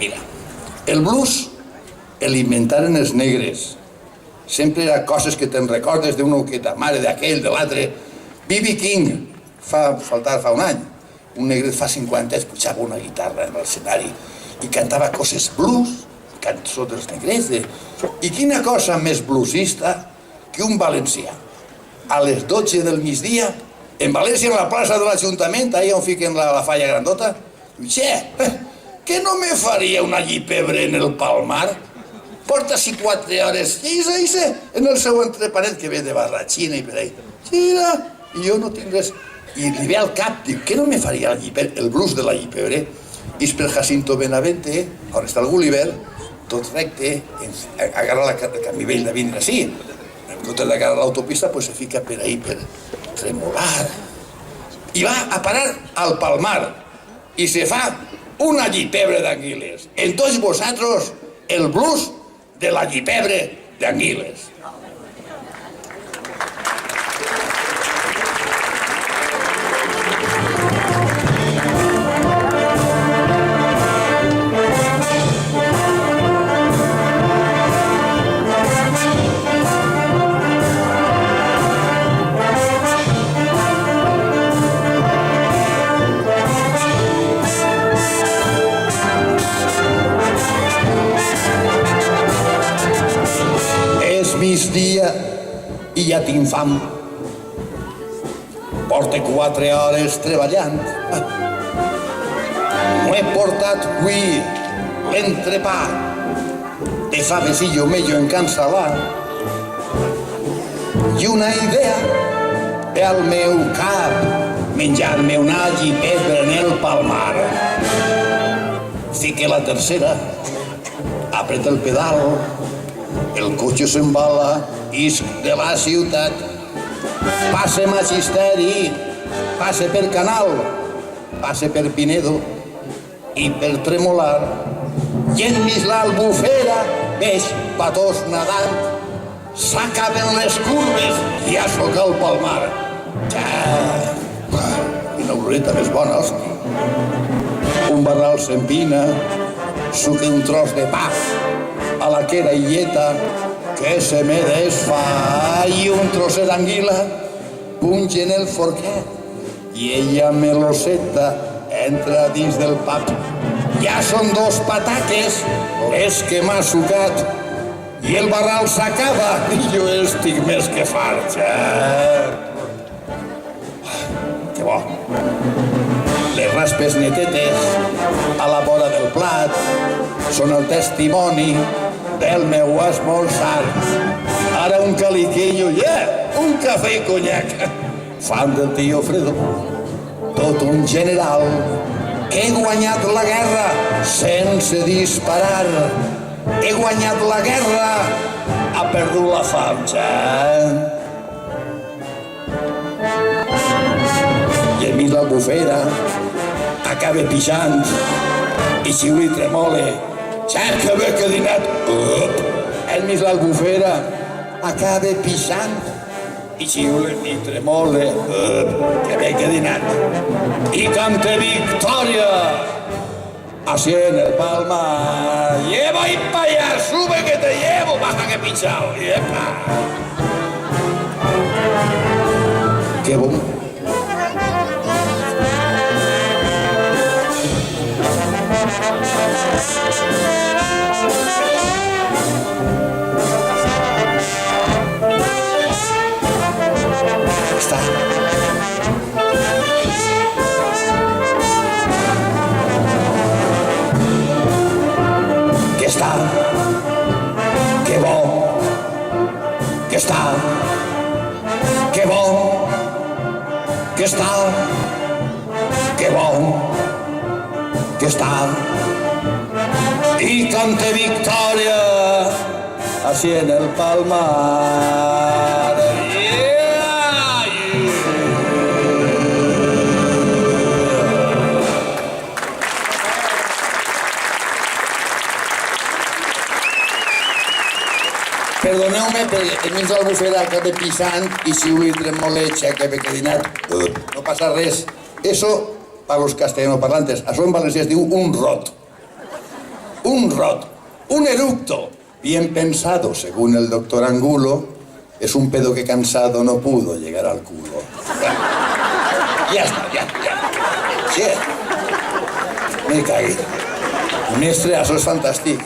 Mira, el blues l'inventaren els negres. Sempre eren coses que te'n recordes d'una que ta mare, d'aquell, de l'altre. B.B. King, fa un any, un negre fa 50 anys pujava una guitarra en l'escenari i cantava coses blues, cançó dels negrers. I quina cosa més bluesista que un valencià a les 12 del migdia en València, a la plaça de l'Ajuntament, allà on fiquen la falla grandota, «Che, que no me faria una llipebre en el Palmar? Porta-s'hi 4 hores, i en el seu entrepanet que ve de Barratxina i per ahí. Gira, i jo no tinc res». I li ve al cap, diu, què no me faria el blues de la llipebre? I és per Jacinto Benavente, on està el Gulliver, tot recte, agarra el camí vell de vindre així. En comptes d'agarrar l'autopista, se fica per ahí, per tremolar. I va a parar al Palmar i se fa una llipebre d'anguiles. En tots vosaltres, el blues de la llipebre d'anguiles. Migdia i ja tinc fam. Porto 4 hores treballant. No he portat avui l'entrepà de favecillo mello en cansalar. I una idea al meu cap, menjar-me una llipebre en el Palmar. Fique la tercera, apreta el pedal, el cotxe s'embala, isc de la ciutat. Passe Magisteri, passe per Canal, passe per Pinedo i per Tremolar. I enmig l'Albufera veig patós nadant. S'acaben les curves i ja soc al Palmar. Quina horeta més bona, hosti. Un barral s'empina, suque un tros de pa a la querelleta que se me desfà i un trosset d'anguila punge en el forquet i ella meloseta entra dins del pap. Ja són 2 pataques les que m'ha sucat i el barral s'acaba i jo estic més que fart. Que bo. Les raspes netetes a la vora del plat són el testimoni del meu esmorzar. Ara un caliqueño, un cafè i conyac. Fan del tio Fredo, tot un general. He guanyat la guerra sense disparar. He guanyat la guerra, ha perdut la fam, I enmig l'Albufera acaba pixant i xiula i tremole. Que bé que he dinat. Enmig l'Albufera acaba pixant i xiula i tremole. Que bé que he dinat. I canta victòria así en el Palmar. Lleva y pa allá, sube que te llevo, baja que he pinchado. ¡Yepa! ¡Qué bon! Està. Que està. Que bo. Que està. Que bo. Que està. Que bo. Que està. Y cante victoria así en el Palmar. Perdoneu-me perquè enmig de l'Albufera acabé pisant i si ho tremolecha que ve que dinat. No passa res. Eso, para los castellanoparlantes, això en valencià es diu un rot. un rot, un eructo, bien pensado, según el doctor Angulo, es un pedo que cansado no pudo llegar al culo. Ja està, ja. Sí. M'he caguit. Mestre, això és fantàstic.